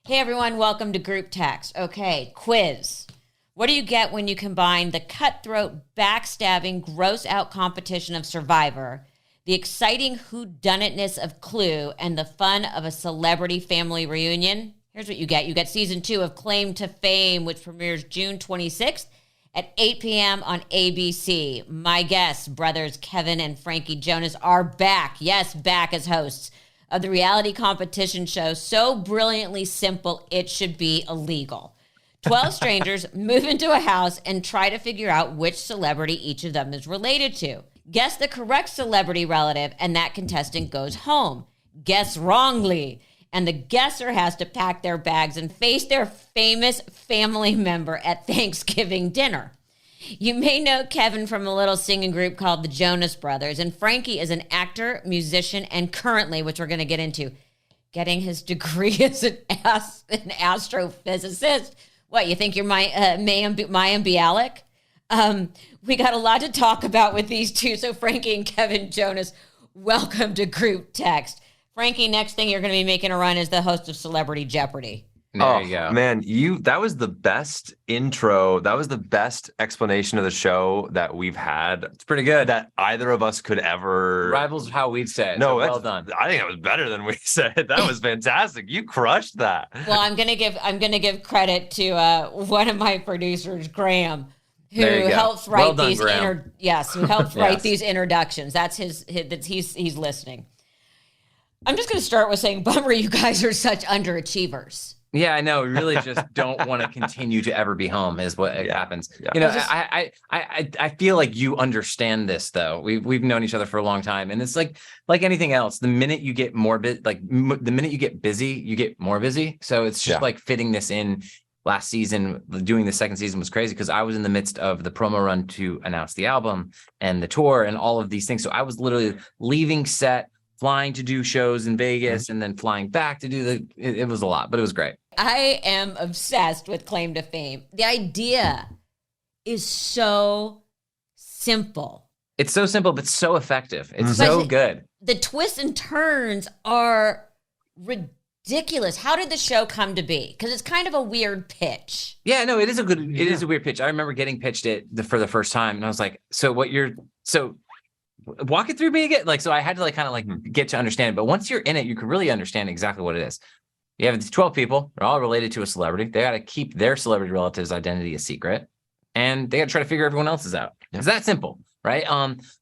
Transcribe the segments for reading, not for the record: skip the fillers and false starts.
Hey everyone, welcome to Group Text. Okay, quiz. What do you get when you combine the cutthroat, backstabbing, gross-out competition of Survivor, the exciting whodunitness of Clue, and the fun of a celebrity family reunion? Here's what you get. You get season 2 of Claim to Fame, which premieres June 26th at 8 p.m. on ABC. My guests, brothers Kevin and Frankie Jonas, are back. Yes, back as hosts of the reality competition show so brilliantly simple it should be illegal. 12 strangers move into a house and try to figure out which celebrity each of them is related to. Guess the correct celebrity relative and that contestant goes home. Guess wrongly, and the guesser has to pack their bags and face their famous family member at Thanksgiving dinner. You may know Kevin from a little singing group called the Jonas Brothers, and Frankie is an actor, musician, and currently, which we're going to get into, getting his degree as an astrophysicist. What, you think you're Mayim Bialik? We got a lot to talk about with these two, so Frankie and Kevin Jonas, welcome to Group Text. Frankie, next thing you're going to be making a run is the host of Celebrity Jeopardy! There you go. Man, that was the best intro. That was the best explanation of the show that we've had. It's pretty good. That either of us could ever. Rivals how we'd say it. No, so well done. I think it was better than we said. That was fantastic. You crushed that. Well, I'm gonna give credit to one of my producers, Graham, who helps write these write these introductions. That's he's listening. I'm just gonna start with saying, bummer, you guys are such underachievers. Yeah, I know. We really just don't want to continue to ever be home is what happens. Yeah. You know, I feel like you understand this though. We've known each other for a long time, and it's like anything else. The minute you get the minute you get busy, you get more busy. So it's just like fitting this in. Last season, doing the second season was crazy because I was in the midst of the promo run to announce the album and the tour and all of these things. So I was literally leaving set, flying to do shows in Vegas, and then flying back to do it was a lot, but it was great. I am obsessed with Claim to Fame. The idea is so simple. It's so simple, but so effective. It's so good. The twists and turns are ridiculous. How did the show come to be? Because it's kind of a weird pitch. Yeah, no, it is a weird pitch. I remember getting pitched it for the first time, and I was like, walk it through me again. So I had to get to understand it. But once you're in it, you can really understand exactly what it is. You have these 12 people. They're all related to a celebrity. They got to keep their celebrity relative's identity a secret. And they got to try to figure everyone else's out. It's that simple, right?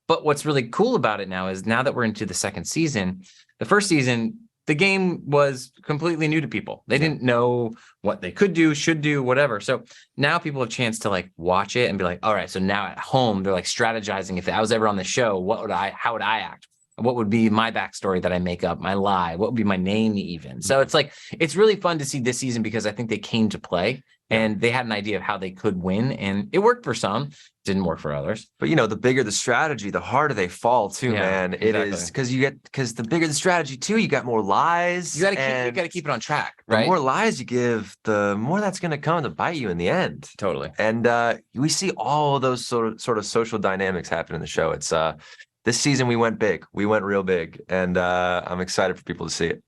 But what's really cool about it now is now that we're into the second season, the first season, the game was completely new to people. They didn't know what they could do, should do, whatever. So now people have a chance to watch it and be like, all right, so now at home, they're strategizing. If I was ever on the show, how would I act? What would be my backstory that I make up, my lie? What would be my name even? So it's really fun to see this season because I think they came to play and they had an idea of how they could win, and it worked for some, didn't work for others. But the bigger the strategy, the harder they fall too, man. Exactly. It is because the bigger the strategy too, you got more lies. You gotta keep it on track, right? The more lies you give, the more that's gonna come to bite you in the end. Totally. And we see all of those sort of social dynamics happen in the show. It's this season we went big. We went real big, and I'm excited for people to see it.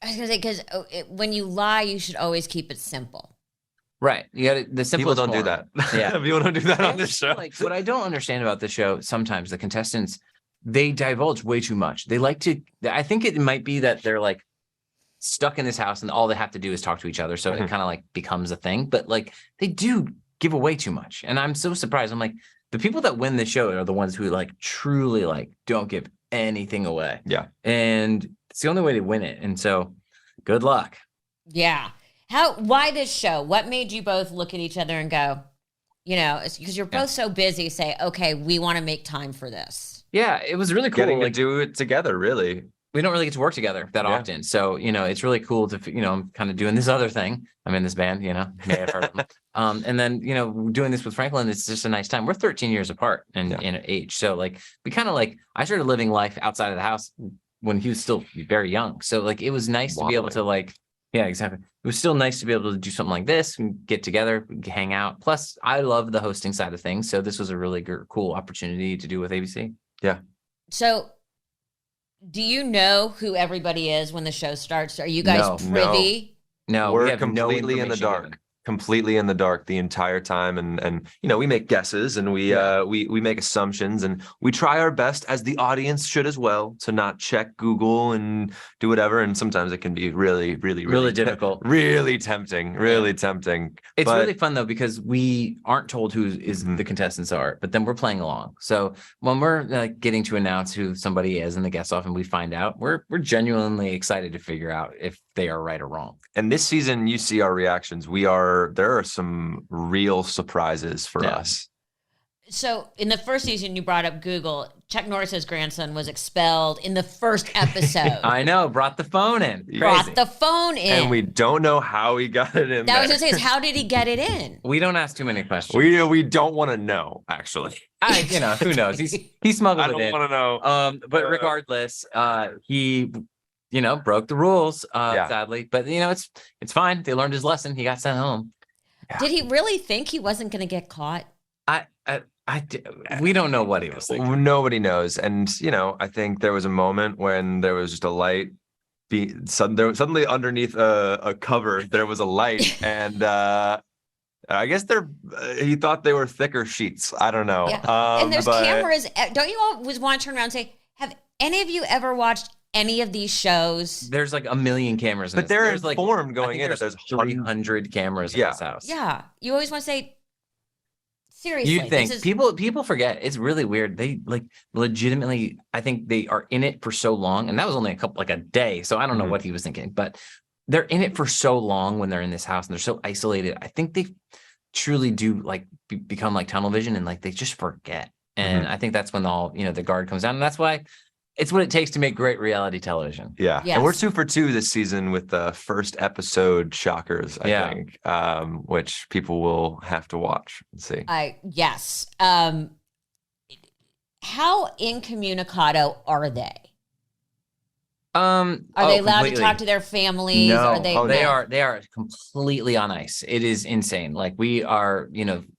I was gonna say, because when you lie, you should always keep it simple. Right. You got the simplest. People don't do that. Yeah. People don't do that on this show. What I don't understand about the show, sometimes the contestants, they divulge way too much. They like to, I think it might be that they're stuck in this house and all they have to do is talk to each other. So it kind of becomes a thing, but they do give away too much. And I'm so surprised. I'm the people that win the show are the ones who truly don't give anything away. Yeah. And it's the only way to win it. And so good luck. Yeah. Why this show? What made you both look at each other and go, because you're both so busy, say, okay, we want to make time for this. Yeah, it was really cool. Getting to do it together, really. We don't really get to work together that often. So, it's really cool to, I'm kind of doing this other thing. I'm in this band, may have heard of them. And then, doing this with Franklin, it's just a nice time. We're 13 years apart in age. So we kind of I started living life outside of the house when he was still very young. So it was nice to be able to yeah, exactly. It was still nice to be able to do something like this and get together, hang out. Plus, I love the hosting side of things. So this was a really cool opportunity to do with ABC. Yeah. So do you know who everybody is when the show starts? Are you guys privy? No, we We're have no completely in the information dark. given. Completely in the dark the entire time, and we make guesses, and we make assumptions, and we try our best, as the audience should as well, to not check Google and do whatever. And sometimes it can be really, really, Really difficult. really tempting, really tempting. It's But really fun though, because we aren't told who is the contestants are, but then we're playing along. So when we're getting to announce who somebody is in the guest off and we find out, we're genuinely excited to figure out if they are right or wrong. And this season, you see our reactions. There are some real surprises for us. So in the first season, you brought up Google. Chuck Norris's grandson was expelled in the first episode. I know, brought the phone in. Brought the phone in. And we don't know how he got it in That there. was going to say, is how did he get it in? We don't ask too many questions. We don't want to know, actually. Who knows? He smuggled it in. I don't want to know. But regardless, he broke the rules, sadly. But it's fine. They learned his lesson. He got sent home. Yeah. Did he really think he wasn't going to get caught? We don't know what he was thinking. Nobody knows. And, I think there was a moment when there was just a light. Suddenly underneath a cover, there was a light. And I guess he thought they were thicker sheets. I don't know. Yeah. And there's cameras. Don't you always want to turn around and say, have any of you ever watched any of these shows? There's like a million cameras. But they're informed going in. There's 300 cameras in this house. Yeah. You always want to say, seriously. You think people forget. It's really weird. They legitimately, I think they are in it for so long. And that was only a day. So I don't know what he was thinking, but they're in it for so long when they're in this house and they're so isolated. I think they truly do become like tunnel vision and they just forget. And I think that's when the guard comes down. And that's why it's what it takes to make great reality television. Yeah. Yes. And we're 2 for 2 this season with the first episode shockers, I think, which people will have to watch and see. Yes. How incommunicado are they? Are they allowed completely. to talk to their families? No. Are they? They are completely on ice. It is insane. We are,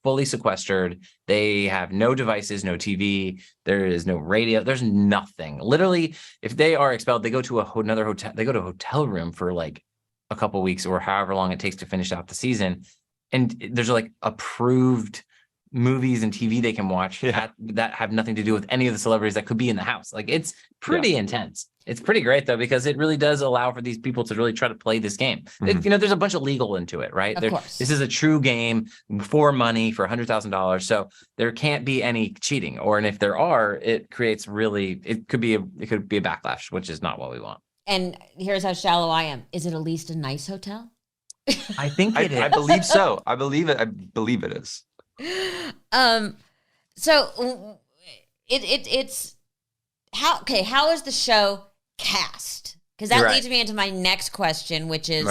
fully sequestered. They have no devices, no TV. There is no radio. There's nothing. Literally, if they are expelled, they go to another hotel. They go to a hotel room for a couple weeks or however long it takes to finish out the season. And there's approved movies and TV they can watch that have nothing to do with any of the celebrities that could be in the house. It's pretty intense. It's pretty great though, because it really does allow for these people to really try to play this game. There's a bunch of legal into it, right? Of course. This is a true game for money for $100,000. So there can't be any cheating, and if there are, it creates it could be a backlash, which is not what we want. And here's how shallow I am. Is it at least a nice hotel? I think it is. I believe so. I believe it. I believe it is. So it's how is the show cast? Because that leads me into my next question, which is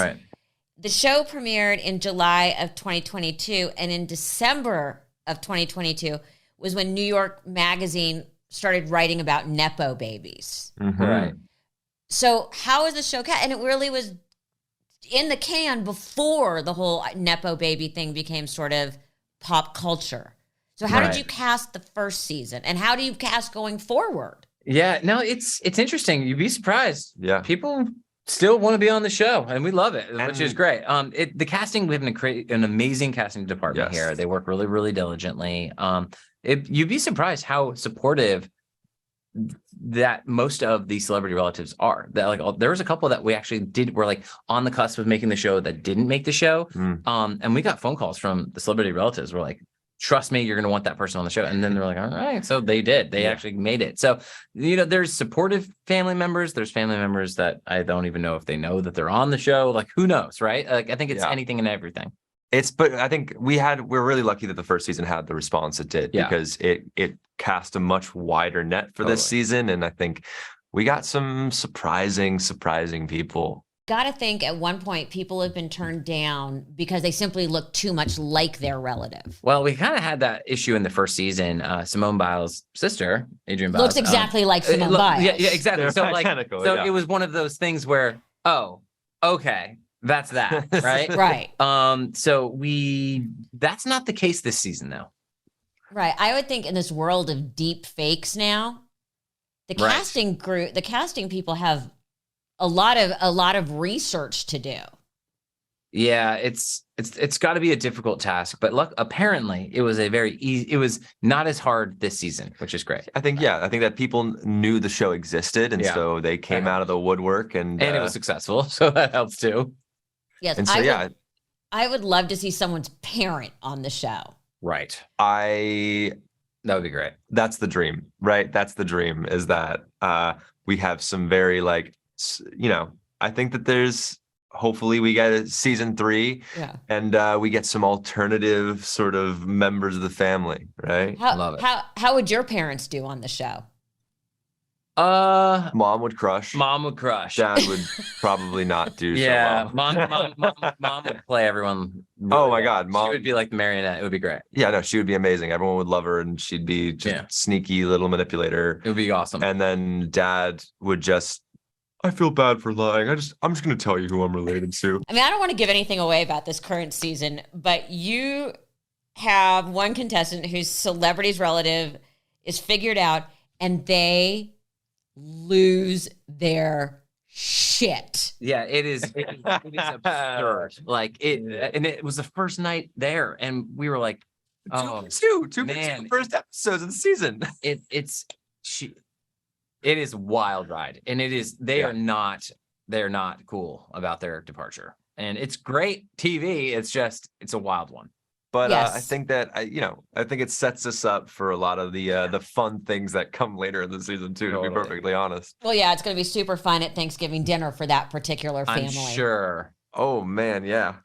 the show premiered in July of 2022, and in December of 2022 was when New York Magazine started writing about Nepo babies. Right. So how is the show cast? And it really was in the can before the whole Nepo baby thing became sort of pop culture. So how did you cast the first season, and how do you cast going forward? Yeah, no, it's interesting. You'd be surprised. Yeah, people still want to be on the show, and we love it, which is great. The casting, we have an amazing casting department here. They work really, really diligently. You'd be surprised how supportive that most of the celebrity relatives are. That there was a couple that we actually were on the cusp of making the show that didn't make the show. And we got phone calls from the celebrity relatives. We're like, trust me, you're going to want that person on the show. And then they're like, all right. So they did. They actually made it. So, there's supportive family members. There's family members that I don't even know if they know that they're on the show. Who knows, right? I think it's anything and everything. But I think we're really lucky that the first season had the response it did, because it cast a much wider net for this season. And I think we got some surprising people. Gotta think at one point people have been turned down because they simply look too much like their relative. Well, we kind of had that issue in the first season. Simone Biles' sister, Adrienne Biles, looks exactly like Simone Biles. Yeah, exactly. They're identical, it was one of those things where, okay, that's that, right? Right. So that's not the case this season, though. Right. I would think in this world of deep fakes now, the casting people have a lot of research to do. Yeah, it's got to be a difficult task, but apparently it was a very easy. It was not as hard this season, which is great. I think that people knew the show existed, and Yeah. so they came out of the woodwork, and it was successful, so that helps too. Yes, and so I would love to see someone's parent on the show. Right. that would be great. That's the dream, right? That's the dream, is that we have some very I think that there's hopefully we get a season 3 and we get some alternative sort of members of the family, right? Love it. How would your parents do on the show? Mom would crush. Dad would probably not do so well. Mom would play everyone. Really my God, Mom. She would be like the marionette. It would be great. Yeah, no, she would be amazing. Everyone would love her, and she'd be just sneaky little manipulator. It would be awesome. And then Dad would just, I feel bad for lying. I'm just going to tell you who I'm related to. I mean, I don't want to give anything away about this current season, but you have one contestant whose celebrity's relative is figured out, and they lose their shit. Yeah, it is absurd. And it was the first night there, and we were like, two first episodes of the season. It is a wild ride, and they're not cool about their departure, and it's great TV. It's a wild one. But I think that I think it sets us up for a lot of the fun things that come later in the season too. Totally. To be perfectly honest. Well, yeah, it's going to be super fun at Thanksgiving dinner for that particular family. I'm sure. Oh man, yeah.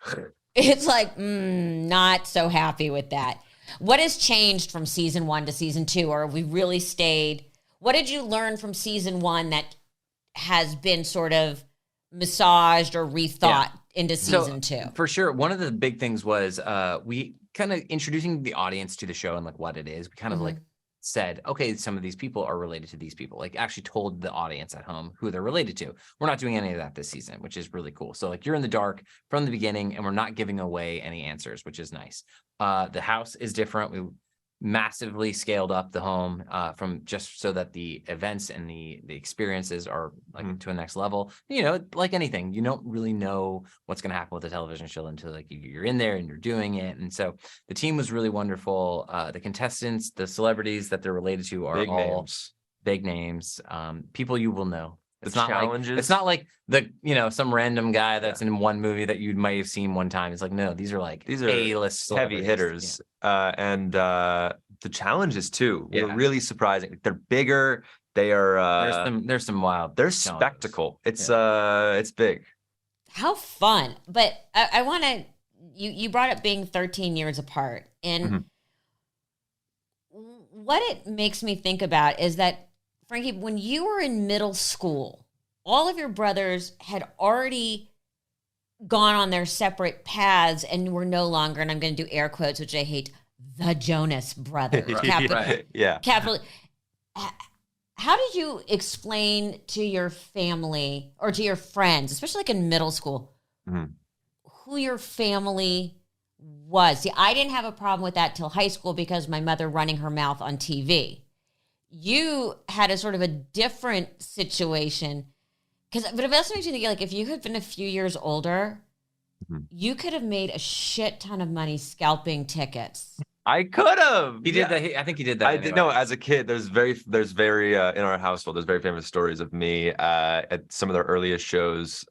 It's like not so happy with that. What has changed from season 1 to season 2, or have we really stayed? What did you learn from season 1 that has been sort of massaged or rethought into season 2? For sure. One of the big things was we kind of introducing the audience to the show and what it is. We kind of said, okay, some of these people are related to these people, actually told the audience at home who they're related to. We're not doing any of that this season, which is really cool. So you're in the dark from the beginning, and we're not giving away any answers, which is nice. The house is different. We massively scaled up the home from just so that the events and the experiences are to a next level. Like anything, you don't really know what's going to happen with a television show until you're in there and you're doing it. And so the team was really wonderful. The contestants, the celebrities that they're related to are big names, people you will know. It's not challenges. It's not like some random guy that's in one movie that you might have seen one time. It's no, these are A-list heavy hitters. And the challenges too were really surprising. They're bigger. They are there's some wild. There's challenges. Spectacle. It's big. How fun. But I want to you brought up being 13 years apart, and what it makes me think about is that, Frankie, when you were in middle school, all of your brothers had already gone on their separate paths and were no longer, and I'm going to do air quotes, which I hate, the Jonas Brothers. Capital. How did you explain to your family or to your friends, especially in middle school, who your family was? See, I didn't have a problem with that till high school because my mother running her mouth on TV. You had a sort of a different situation. But it also makes you think, if you had been a few years older, you could have made a shit ton of money scalping tickets. I could have. He did that. I think he did that. I did. No, as a kid, there's very in our household, there's very famous stories of me at some of their earliest shows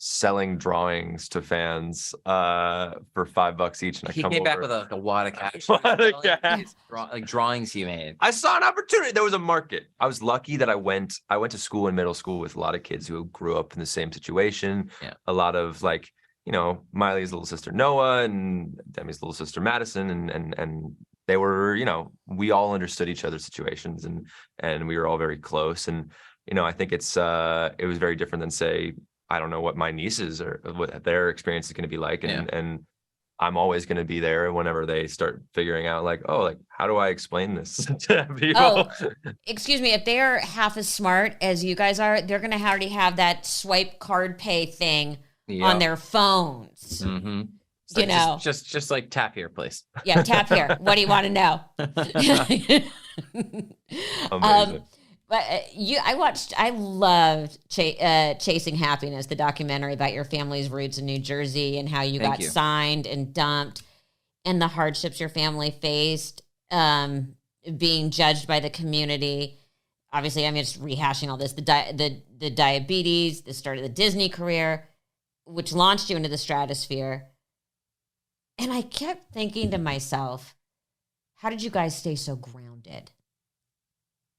selling drawings to fans for $5 each. And he came back with a wad of cash. Drawings he made. I saw an opportunity. There was a market. I was lucky that I went to school in middle school with a lot of kids who grew up in the same situation. Yeah. A lot of Miley's little sister Noah and Demi's little sister Madison, and they were, we all understood each other's situations, and we were all very close. And I think it was very different than, say, I don't know what my nieces or what their experience is going to be like. And I'm always going to be there whenever they start figuring out how do I explain this to people? Oh, excuse me. If they're half as smart as you guys are, they're going to already have that swipe card pay thing on their phones. Mm-hmm. So just like tap here, please. Yeah. Tap here. What do you want to know? Amazing. But I loved Chasing Happiness, the documentary about your family's roots in New Jersey and how you got signed and dumped and the hardships your family faced, being judged by the community. Obviously, I'm just rehashing all this. The diabetes, the start of the Disney career, which launched you into the stratosphere. And I kept thinking to myself, how did you guys stay so grounded?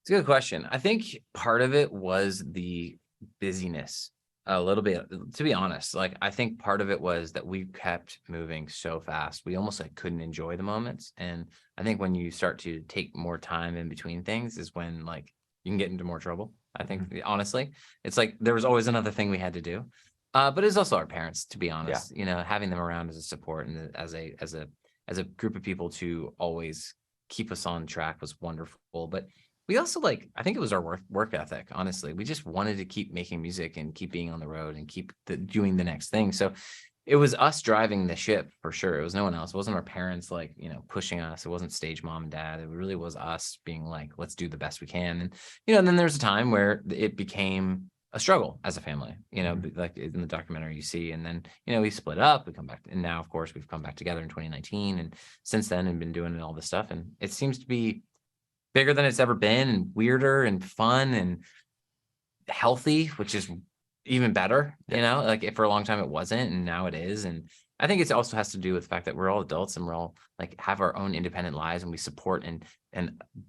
It's a good question. I think part of it was the busyness a little bit, to be honest. Like, I think part of it was that we kept moving so fast. We almost like couldn't enjoy the moments. And I think when you start to take more time in between things is when like you can get into more trouble. I think honestly, it's like there was always another thing we had to do. But it's also our parents, to be honest, you know, having them around as a support and as a group of people to always keep us on track was wonderful. But we also I think it was our work ethic, honestly. We just wanted to keep making music and keep being on the road and keep doing the next thing. So it was us driving the ship for sure. It was no one else. It wasn't our parents, pushing us. It wasn't stage mom and dad. It really was us being like, let's do the best we can. And, and then there's a time where it became a struggle as a family, like in the documentary you see. And then, we split up, we come back. And now, of course, we've come back together in 2019. And since then, and been doing all this stuff. And it seems to be bigger than it's ever been, and weirder and fun and healthy, which is even better, like for a long time it wasn't, and now it is. And I think it also has to do with the fact that we're all adults and we're all like have our own independent lives, and we support and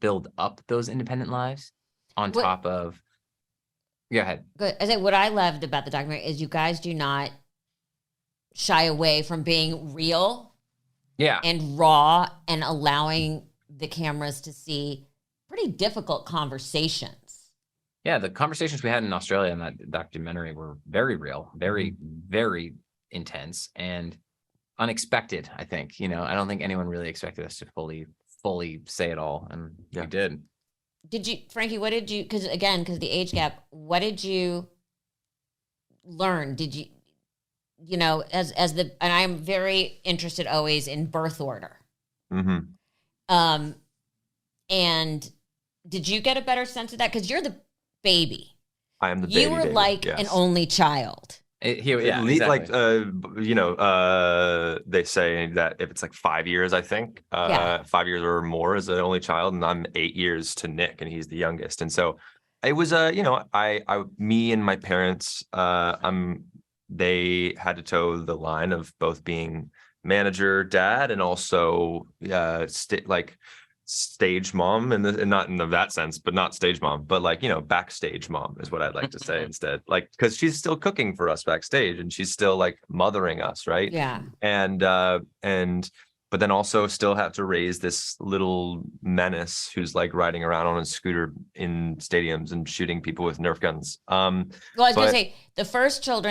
build up those independent lives on top of. Go ahead. Good. I say what I loved about the documentary is you guys do not shy away from being real, and raw, and allowing the cameras to see pretty difficult conversations. Yeah, the conversations we had in Australia in that documentary were very real, very, very intense and unexpected, I think. I don't think anyone really expected us to fully say it all, and we did. Did you, Frankie, what did you, because the age gap, what did you learn? Did you, and I'm very interested always in birth order. Mm-hmm. And did you get a better sense of that? Because you're the baby. I am the baby. You were an only child. Exactly. Like, they say that if it's like 5 years, I think 5 years or more as an only child, and I'm 8 years to Nick, and he's the youngest. And so it was, me and my parents, they had to toe the line of both being manager, dad, and also stage mom, and not in that sense, but not stage mom, but backstage mom is what I'd like to say instead, because she's still cooking for us backstage, and she's still mothering us, right? But then also still have to raise this little menace who's riding around on a scooter in stadiums and shooting people with Nerf guns. Well, I was gonna say the first child,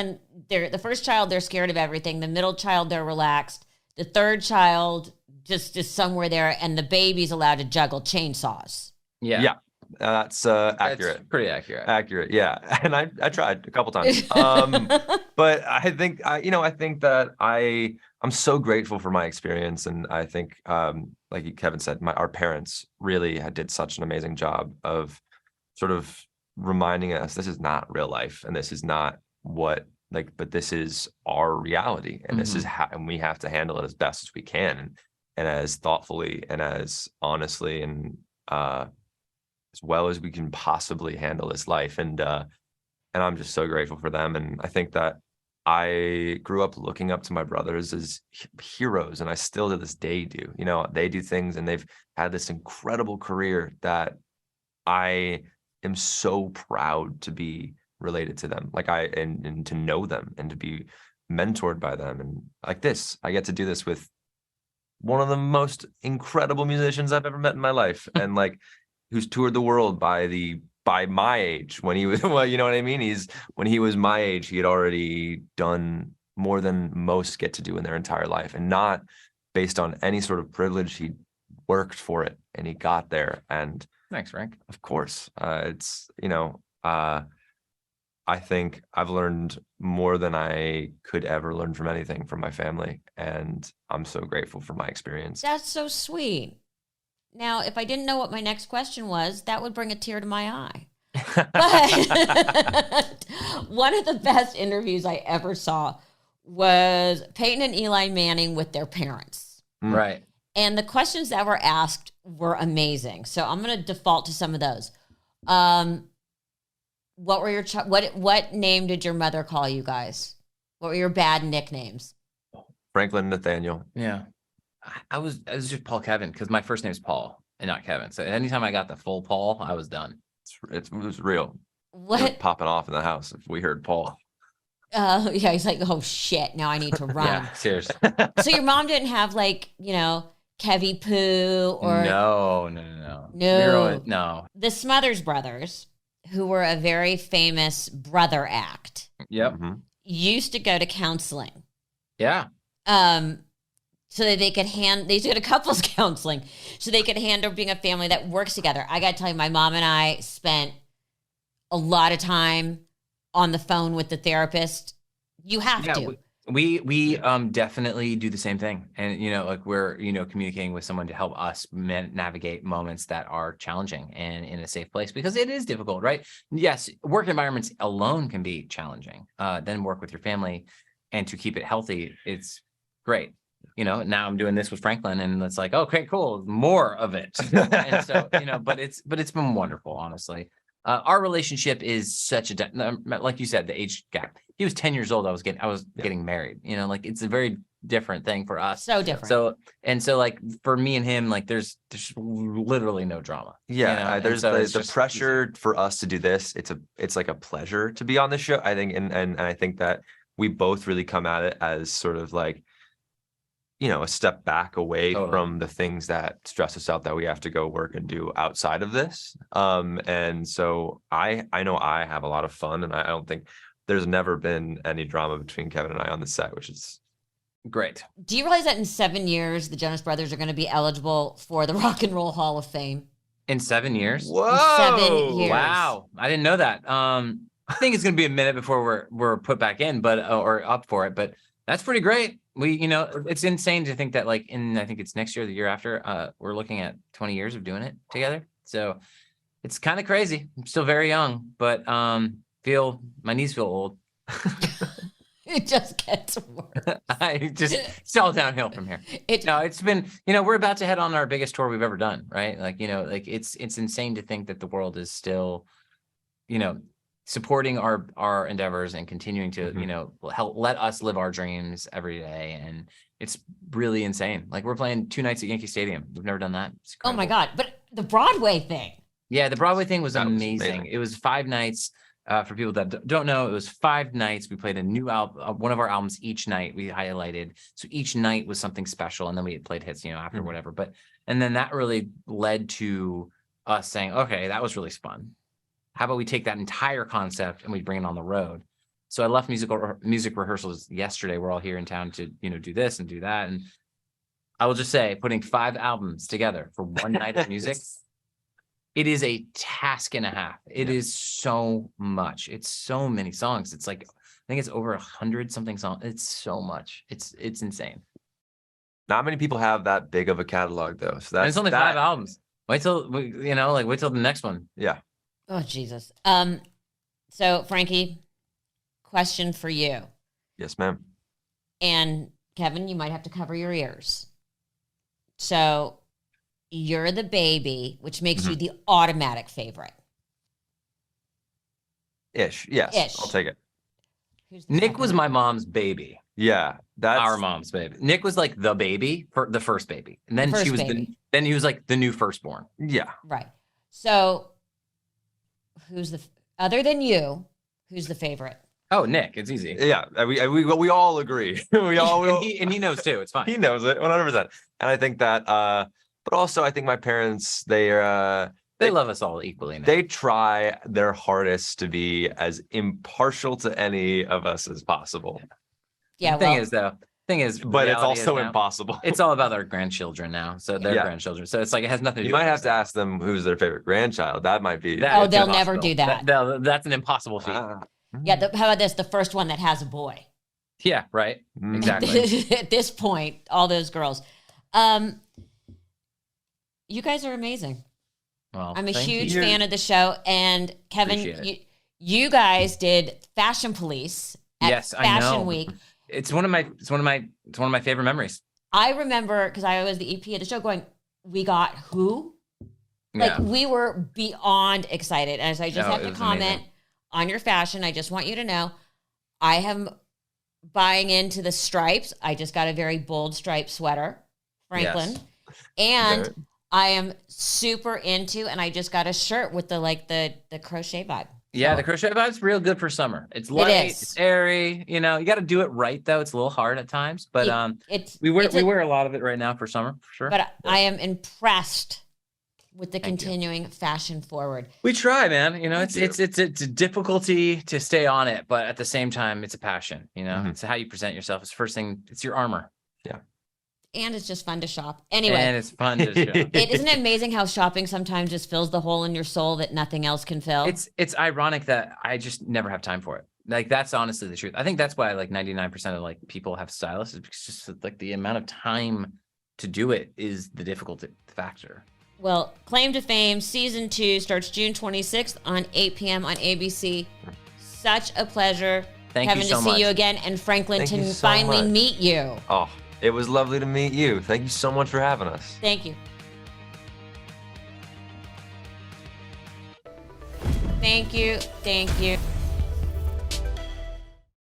they're scared of everything. The middle child, they're relaxed. The third child just is somewhere there, and the baby's allowed to juggle chainsaws. Yeah, that's accurate. That's pretty accurate. Yeah. And I tried a couple times, but I think that I'm so grateful for my experience, and I think like Kevin said, our parents really did such an amazing job of sort of reminding us this is not real life, and this is not what but this is our reality, and this is how, and we have to handle it as best as we can, and as thoughtfully and as honestly and as well as we can possibly handle this life. And I'm just so grateful for them. And I think that I grew up looking up to my brothers as heroes, and I still to this day do. They do things, and they've had this incredible career that I am so proud to be related to them, and to know them and to be mentored by them. And I get to do this with one of the most incredible musicians I've ever met in my life, and who's toured the world by my age, when he was, well, you know what I mean? When he was my age, he had already done more than most get to do in their entire life, and not based on any sort of privilege. He worked for it, and he got there. And thanks, Frank. Of course. I think I've learned more than I could ever learn from anything from my family, and I'm so grateful for my experience. That's so sweet. Now, if I didn't know what my next question was, that would bring a tear to my eye. But one of the best interviews I ever saw was Peyton and Eli Manning with their parents. Right. And the questions that were asked were amazing. So I'm going to default to some of those. What were your what name did your mother call you guys? What were your bad nicknames? Franklin Nathaniel. Yeah. I was just Paul Kevin because my first name is Paul and not Kevin. So anytime I got the full Paul, I was done. It was real. What? It was popping off in the house if we heard Paul. Yeah, he's like, oh shit, now I need to run. Yeah, seriously. So your mom didn't have like, Kevy Poo or No. No. The Smothers Brothers, who were a very famous brother act, Yep. Mm-hmm. used to go to counseling. Yeah. So that they could go to couples counseling so they could handle being a family that works together. I got to tell you, my mom and I spent a lot of time on the phone with the therapist. You have to. We definitely do the same thing. And, like we're, communicating with someone to help us navigate moments that are challenging and in a safe place because it is difficult, right? Yes. Work environments alone can be challenging. Then work with your family and to keep it healthy. It's great. Now I'm doing this with Franklin and it's like, okay, cool. More of it. And so, but it's been wonderful, honestly. Our relationship is such like you said, the age gap. He was 10 years old. I was getting married, like it's a very different thing for us. So different. So like for me and him, like there's literally no drama. Yeah. There's the pressure for us to do this. It's like a pleasure to be on the show. I think, and I think that we both really come at it as sort of like, a step back away from the things that stress us out that we have to go work and do outside of this. And so I know I have a lot of fun, and I don't think there's never been any drama between Kevin and I on the set, which is great. Do you realize that in 7 years, the Jonas Brothers are going to be eligible for the Rock and Roll Hall of Fame? In 7 years? Whoa! In 7 years. Wow. I didn't know that. I think it's going to be a minute before we're put back in, or up for it, but that's pretty great. It's insane to think that I think it's next year, or the year after, we're looking at 20 years of doing it together. So it's kind of crazy. I'm still very young, but my knees feel old. It just gets worse. It's all downhill from here. It's been, we're about to head on our biggest tour we've ever done, right? It's insane to think that the world is still, supporting our endeavors and continuing to, help let us live our dreams every day. And it's really insane. Like we're playing 2 nights at Yankee Stadium. We've never done that. Oh my God. But the Broadway thing. Yeah. The Broadway thing was amazing. It was 5 nights. For people that don't know, it was 5 nights. We played a new album, one of our albums each night we highlighted. So each night was something special. And then we played hits, after whatever. And then that really led to us saying, okay, that was really fun. How about we take that entire concept and we bring it on the road? So I left music rehearsals yesterday. We're all here in town to, do this and do that. And I will just say, putting 5 albums together for one night of music, it is a task and a half. It is so much. It's so many songs. It's like, I think it's over 100 something songs. It's so much. It's insane. Not many people have that big of a catalog though. So it's only 5 albums. Wait till wait till the next one. Yeah. Oh, Jesus. So Frankie, question for you. Yes, ma'am. And Kevin, you might have to cover your ears. So you're the baby, which makes you the automatic favorite. Ish. Yes. Ish. I'll take it. Nick was my mom's baby. Yeah. That's our mom's baby. Nick was like the baby, for the first baby. And then she was then he was like the new firstborn. Yeah. Right. So who's other than you, who's the favorite? Oh, Nick, it's easy. Yeah, we all agree. We all and he knows too. It's fine. He knows it 100%. And I think that, but also I think my parents, they love us all equally. Now. They try their hardest to be as impartial to any of us as possible. Yeah. The thing is, but it's also impossible. It's all about our grandchildren now. So their grandchildren. So it's like it has nothing to do. You might have to ask them who's their favorite grandchild. That might be. They'll never do that. That's an impossible feat. Yeah. How about this? The first one that has a boy. Yeah. Right. Exactly. At this point, all those girls. You guys are amazing. Well, I'm a thank huge you. fan of the show. And Kevin, Appreciate you guys did Fashion Police at Yes, I Fashion know. Week. It's one of my favorite memories. I remember because I was the EP of the show going, we got who? Like Yeah. we were beyond excited. And so I just No, have it to was comment amazing. on your fashion. I just want you to know I am buying into the stripes. I just got a very bold striped sweater, Franklin. Yes. And Very- I am super into, and I just got a shirt with the crochet vibe. Yeah, So- the crochet vibe's real good for summer. It's light, is. it's airy. You know, you got to do it right though. It's a little hard at times, but it's we it's a- wear a lot of it right now for summer for sure. But I am impressed with the Thank you. continuing fashion forward. We try, man. You know, Thank it's a difficulty to stay on it, but at the same time, it's a passion. You know, Mhm. it's how you present yourself. It's the first thing. It's your armor, And it's just fun to shop. Anyway, and it's fun to shop. isn't it amazing how shopping sometimes just fills the hole in your soul that nothing else can fill? It's ironic that I just never have time for it. Like that's honestly the truth. I think that's why like 99% of like people have stylists is because just like the amount of time to do it is the difficult factor. Well, Claim to Fame Season 2 starts June 26th on 8 p.m. on ABC. Such a pleasure, Thank Kevin, you so to much. see you again, and Franklin, Thank to you so finally much. meet you. Oh, it was lovely to meet you. Thank you so much for having us. Thank you. Thank you. Thank you.